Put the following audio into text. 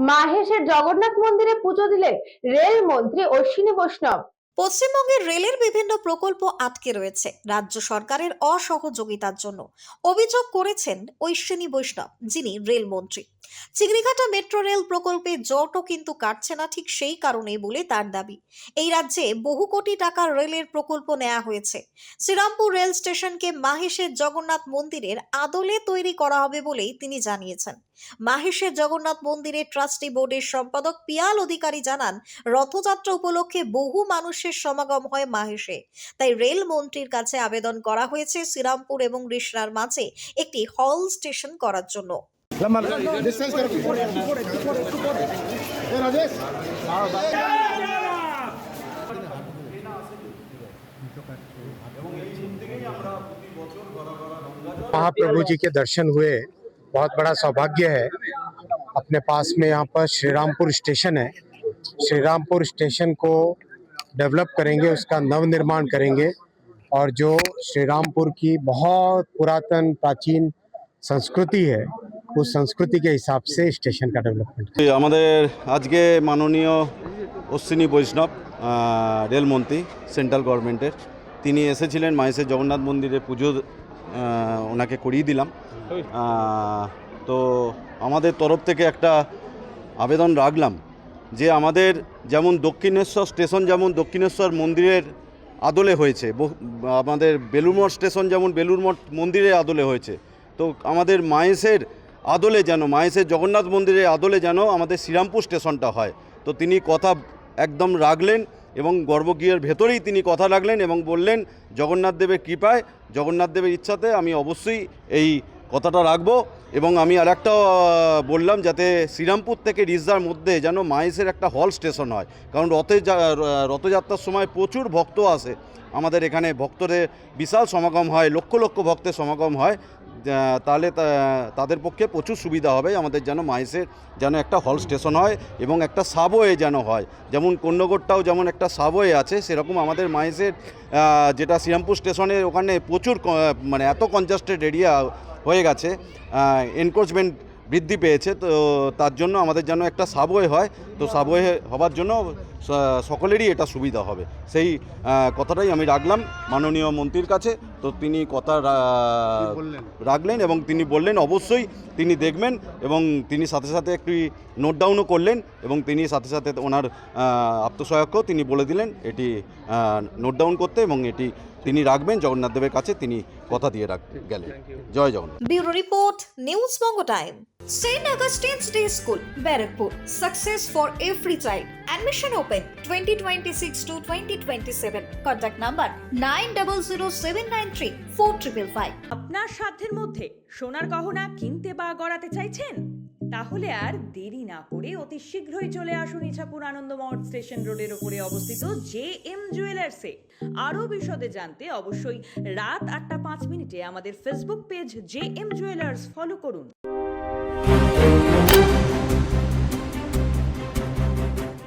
মাহেশের জগন্নাথ মন্দিরে পুজো দিলেন রেল মন্ত্রী অশ্বিনী বৈষ্ণব। পশ্চিমবঙ্গের রেলের বিভিন্ন প্রকল্প আটকে রয়েছে রাজ্য সরকারের অসহযোগিতার জন্য অভিযোগ করেছেন অশ্বিনী বৈষ্ণব, যিনি রেলমন্ত্রী। চিংড়িঘাটা মেট্রো রেল প্রকল্পে জটও কিন্তু কাটছে না ঠিক সেই কারণে বলে তার দাবি। এই রাজ্যে বহু কোটি টাকার রেলের প্রকল্প নেওয়া হয়েছে। শ্রীরামপুর রেল স্টেশনকে মাহেশের জগন্নাথ মন্দিরের আদলে তৈরি করা হবে বলেই তিনি জানিয়েছেন। মাহেশের জগন্নাথ মন্দিরের ট্রাস্টি বোর্ডের সম্পাদক পিয়াল অধিকারী জানান, রথযাত্রা উপলক্ষে বহু মানুষের সমাগম হয় মাহেশে, তাই রেল মন্ত্রীর কাছে আবেদন করা হয়েছে শ্রীরামপুর এবং রিষড়ার মাঝে একটি হল স্টেশন করার জন্য। महाप्रभु जी के दर्शन हुए, बहुत बड़ा सौभाग्य है। अपने पास में यहाँ पर श्रीरामपुर स्टेशन है। श्रीरामपुर स्टेशन को डेवलप करेंगे, उसका नव निर्माण करेंगे और जो श्रीरामपुर की बहुत पुरातन प्राचीन संस्कृति है, उस संस्कृति के हिसाब से स्टेशन का डेवलपमेंट। আমাদের আজকে মাননীয় অশ্বিনী বৈষ্ণব রেলমন্ত্রী সেন্ট্রাল গভর্নমেন্টের, তিনি এসেছিলেন মাহেশের জগন্নাথ মন্দিরে পুজো ওনাকে করিয়ে দিলাম। তো আমাদের তরফ থেকে একটা আবেদন রাখলাম যে আমাদের যেমন দক্ষিণেশ্বর স্টেশন যেমন দক্ষিণেশ্বর মন্দিরের আদলে হয়েছে, আমাদের বেলুড়মঠ স্টেশন যেমন বেলুড়মঠ মন্দিরের আদলে হয়েছে, তো আমাদের মাহেশের আদলে যেন মাহেশের জগন্নাথ মন্দিরের আদলে যেন আমাদের শ্রীরামপুর স্টেশনটা হয়। তো তিনি কথা একদম রাখলেন এবং গর্ভগৃহের ভেতরেই তিনি কথা রাখলেন এবং বললেন জগন্নাথ দেবের কৃপায়, জগন্নাথ দেবের ইচ্ছাতে আমি অবশ্যই এই কথাটা রাখবো। এবং আমি আরেকটা বললাম যাতে শ্রীরামপুর থেকে রিষড়ার মধ্যে যেন মাহেশের একটা হল স্টেশন হয়, কারণ রথযাত্রার সময় প্রচুর ভক্ত আসে আমাদের এখানে, ভক্তদের বিশাল সমাগম হয়, লক্ষ লক্ষ ভক্তের সমাগম হয়, তাহলে তাদের পক্ষে প্রচুর সুবিধা হবে। আমাদের যেন মাহেশের যেন একটা হল স্টেশন হয় এবং একটা সাবওয়ে যেন হয়, যেমন কন্যগড়টাও যেমন একটা সাবওয়ে আছে, সেরকম আমাদের মাহেশের যেটা শ্রীরামপুর স্টেশনের ওখানে প্রচুর মানে এত কনজাস্টেড এরিয়া হয়ে গেছে, এনক্রোচমেন্ট বৃদ্ধি পেয়েছে, তো তার জন্য আমাদের যেন একটা সাবওয়ে হয়। তো সাবওয়ে হওয়ার জন্য সকলেরই এটা সুবিধা হবে, সেই কথাটাই আমি রাখলাম মাননীয় মন্ত্রীর কাছে। তো তিনি কথা রাখলেন এবং তিনি বললেন অবশ্যই তিনি দেখবেন এবং তিনি সাথে সাথে একটি নোট ডাউনও করলেন এবং তিনি সাথে সাথে ওনার আত্মসহায়ককেও তিনি বলে দিলেন এটি নোট ডাউন করতে এবং এটি তিনি রাখবেন জগন্নাথ দেবের কাছে, তিনি কথা দিয়ে গেলেন। জয় Jagannath. Bureau report, news Banga time. St. Augustine's Day School, Barrackpur. Success for every child. Admission open 2026 to 2027. Contact number 9007934555. আপনার সাধ্যের মধ্যে সোনার গহনা কিনতে বা গড়াতে চাইছেন? তাহলে আর দেরি না করে অতি শীঘ্রই চলে আসুন ইছাপুর আনন্দমঠ স্টেশন রোডের উপরে অবস্থিত JM জুয়েলার্সে। আরও বিশদে জানতে অবশ্যই রাত 8টা 5 মিনিটে আমাদের Facebook page JM jewellers follow করুন।